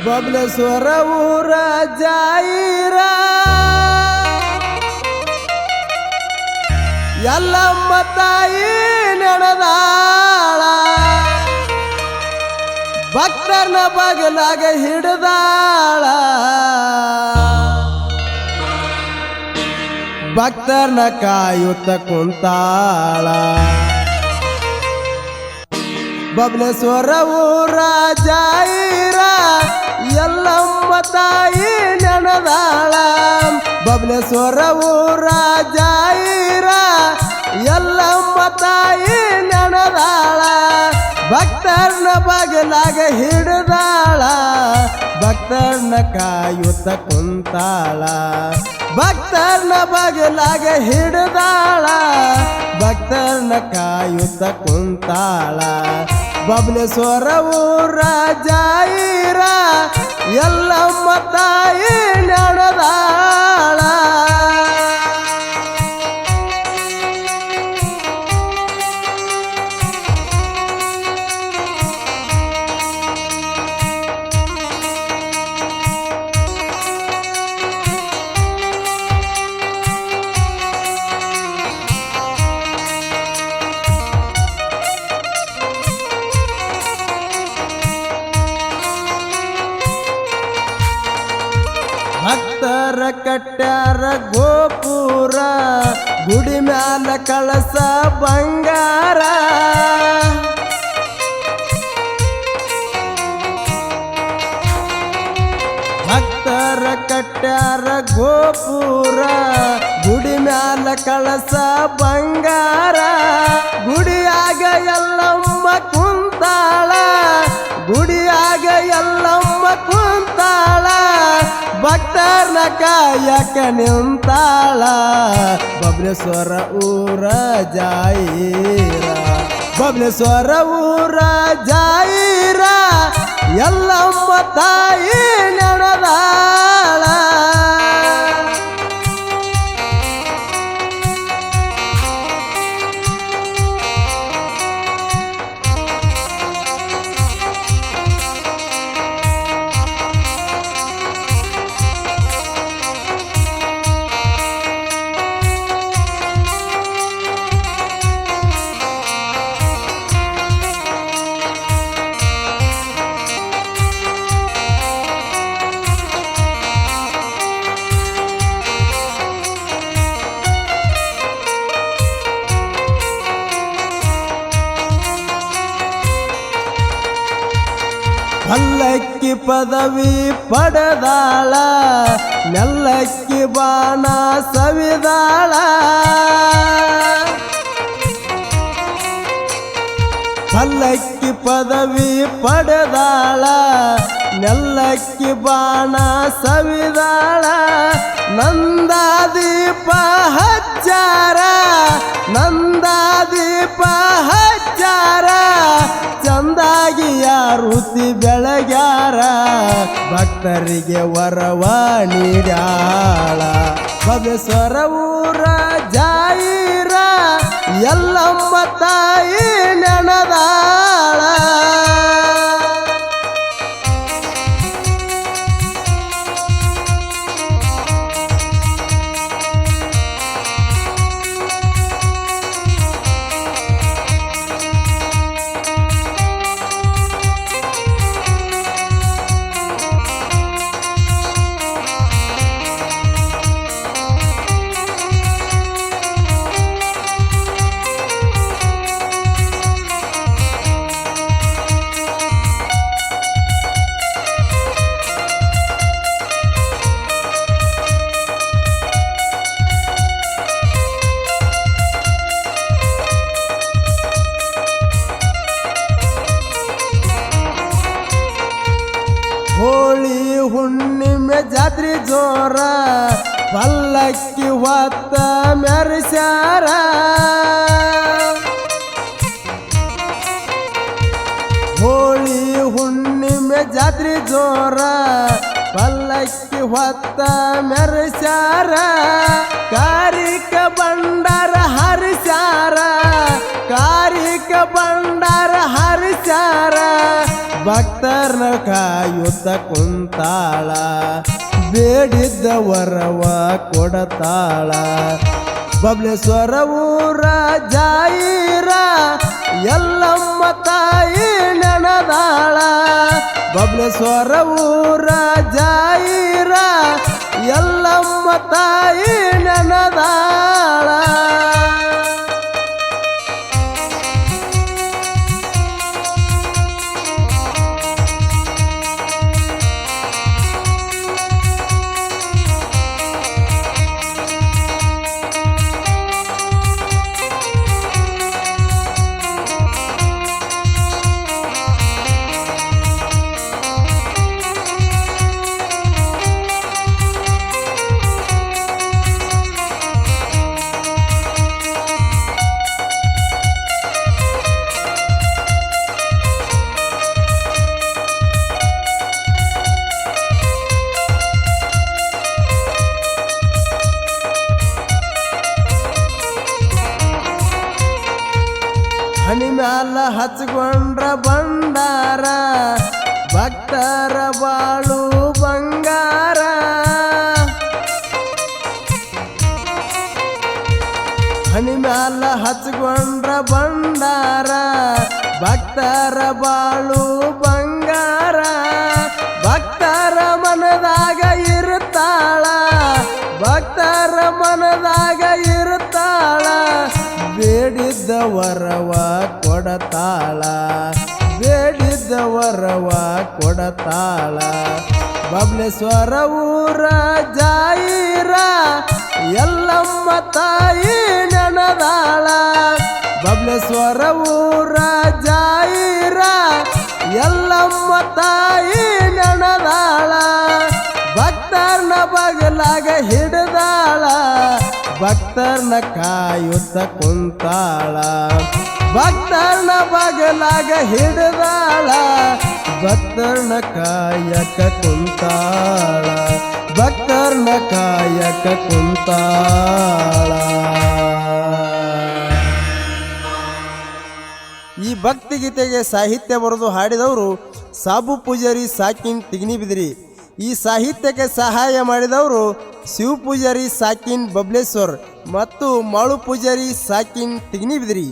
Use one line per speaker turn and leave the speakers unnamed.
ಬಬಲೇಶ್ವರ ಊರ ಜಾಯಿರ ಎಲ್ಲಮ್ಮ ತಾಯಿ ನಡೆದಾಳ ಭಕ್ತರನ ಬಗಲಾಗ ಹಿಡಿದಾಳ ಭಕ್ತರನ ಕಾಯುತ್ತ ಕುಂತಾಳ ಬಬಲೇಶ್ವರ ಊರ ಜಾಯಿರ ಎಲ್ಲಮ್ಮ ತಾಯಿ ನೆನದಾಳ ಬಬಲೇಶ್ವರ ಊರ ಜಾಯಿರ ಎಲ್ಲಮ್ಮ ತಾಯಿ ನೆನದಾಳ ಭಕ್ತರನ ಬಗಲಾಗ ಹಿಡಿದಾಳ ಭಕ್ತರನ ಕಾಯುತ್ತ ಕುಂತಾಳ ಭಕ್ತರನ ಬಗಲಾಗ ಹಿಡಿದಾಳ ಭಕ್ತರನ ಕಾಯುತ್ತ ಕುಂತಾಳ ಬಬಲೇಶ್ವರ ಊರ ಜಾಯಿರ ಎಲ್ಲಮ್ಮ ತಾಯಿ ನಡೆದಾಳ ಭಕ್ತರ ಕಟ್ಟ್ಯಾರ ಗೋಪುರ ಗುಡಿ ಮ್ಯಾಲ ಕಳಸ ಬಂಗಾರ ಭಕ್ತರ ಕಟ್ಟ್ಯಾರ ಗೋಪುರ ಗುಡಿ ಮ್ಯಾಲ ಕಳಸ ಬಂಗಾರ ಗುಡಿಯಾಗ ಎಲ್ಲಮ್ಮ ಕುಂತಾಳ ಗುಡಿಯಾಗ ಎಲ್ಲಮ್ಮ ಕುಂತಾಳ ಭಕ್ತರನ ಕಾಯಕ ನಿಂತಾಳ ಬಬಲೇಶ್ವರ ಊರ ಜಾಯಿರ ಬಬಲೇಶ್ವರ ಊರ ಜಾಯಿರ ಎಲ್ಲಮ್ಮ ತಾಯಿ ನಡೆದಾಳ ಪಲ್ಲಕ್ಕಿ ಪದವಿ ಪಡೆದಾಳ ನೆಲ್ಲಕ್ಕಿ ಬಾಣ ಸವಿದಾಳ ಪಲ್ಲಕ್ಕಿ ಪದವಿ ಪಡೆದಾಳ ನೆಲ್ಲಕ್ಕಿ ಬಾಣ ಸವಿದಾಳ ನಂದಾದೀಪ ಹಚ್ಚಾರ ನಂದಾದೀಪ ಹಚ್ಚಾರ ಚಂದಾಗಿ ಯಾರುತಿ ಬೆಳಗ್ಯಾರ ಭಕ್ತರಿಗೆ ವರವ ನೀಡ್ಯಾಳ ಬಬಲೇಶ್ವರ ಊರ ಜಾಯಿರ ಎಲ್ಲಮ್ಮ ತಾಯಿ ನೆನದಾಳ ಹೋಳಿ ಹುಣ್ಣಿಮೆ ಜಾತ್ರೆ ಜೋರ ಪಲ್ಲಕ್ಕಿ ಹೊತ್ತ ಮೆರೆಸ್ಯಾರ ಹೋಳಿ ಹುಣ್ಣಿಮೆ ಜಾತ್ರೆ ಜೋರ ಪಲ್ಲಕ್ಕಿ ಹೊತ್ತ ಮೆರೆಸ್ಯಾರ ಕಾರಿಕ ಬಂಡಾರ ಹರಿಸ್ಯಾರ ಕಾರಿಕ ಬಂಡಾರ ಹರಿಸ್ಯಾರ ಭಕ್ತರ್ನ ಕಾಯುತ್ತ ಕುಂತಾಳ ಬೇಡಿದ್ದ ವರವ ಕೊಡತಾಳ ಬಬ್ಲೇಶ್ವರ ಊರ ಜಾಯಿರ ಎಲ್ಲಮ್ಮ ತಾಯಿ ನೆನದಾಳ ಬಬ್ಲೇಶ್ವರ ಊರ ಜಾಯಿರ ಎಲ್ಲಮ್ಮ ತಾಯಿ ನೆನದಾಳ ಹನಿ ಮ್ಯಾಲ ಹಚ್ಕೊಂಡ್ರ ಬಂಡಾರ ಭಕ್ತರ ಬಾಳು ಬಂಗಾರ ಹನಿ ಮ್ಯಾಲ ಹಚ್ಕೊಂಡ್ರ ಬಂಡಾರ ಭಕ್ತರ ಬಾಳು ಬಂಗಾರ ಭಕ್ತರ ಮನದಾಗ ಇರ್ತಾಳ ಭಕ್ತರ ಮನದಾಗ ಇರ್ತಾಳ ಬೇಡಿದ್ದ ವರವ ಕೊಡತಾಳ ಬೇಡಿದ್ದ ವರವ ಕೊಡತಾಳ ಬಬ್ಲೇಶ್ವರ ಊರ ಜಾಯಿರ ಎಲ್ಲಮ್ಮ ತಾಯಿ ನೆನದಾಳ ಬಬ್ಲೇಶ್ವರ ಊರ ಜಾಯಿರ ಎಲ್ಲಮ್ಮ ತಾಯಿ ನೆನದಾಳ ಭಕ್ತರ್ನ ಬಗಲಾಗ ಹಿಡ್ದಾಳ ಭಕ್ತರ್ನ ಕಾಯುತ್ತ ಕುಂತಾಳ ಭಕ್ತರ್ನ ಬಗಲಾಗ ಹಿಡ್ದಾಳ ಭಕ್ತರ್ನ ಕಾಯಕ ಕುಂತಾಳ ಭಕ್ತರ್ನ ಕಾಯಕ ಕುಂತಾಳ ಈ ಭಕ್ತಿಗೀತೆಗೆ ಸಾಹಿತ್ಯ ಬರೆದು ಹಾಡಿದವರು ಸಾಬು ಪೂಜಾರಿ ಸಾಕಿನ್ ತಿಗ್ನಿಬಿದ್ರಿ ಈ ಸಾಹಿತ್ಯಕ್ಕೆ ಸಹಾಯ ಮಾಡಿದವರು ಶಿವ ಪೂಜಾರಿ ಸಾಕಿನ್ ಬಬ್ಲೇಶ್ವರ್ ಮತ್ತು ಮಾಳು ಪೂಜಾರಿ ಸಾಕಿನ್ ತಿಗ್ನಿಬಿದ್ರಿ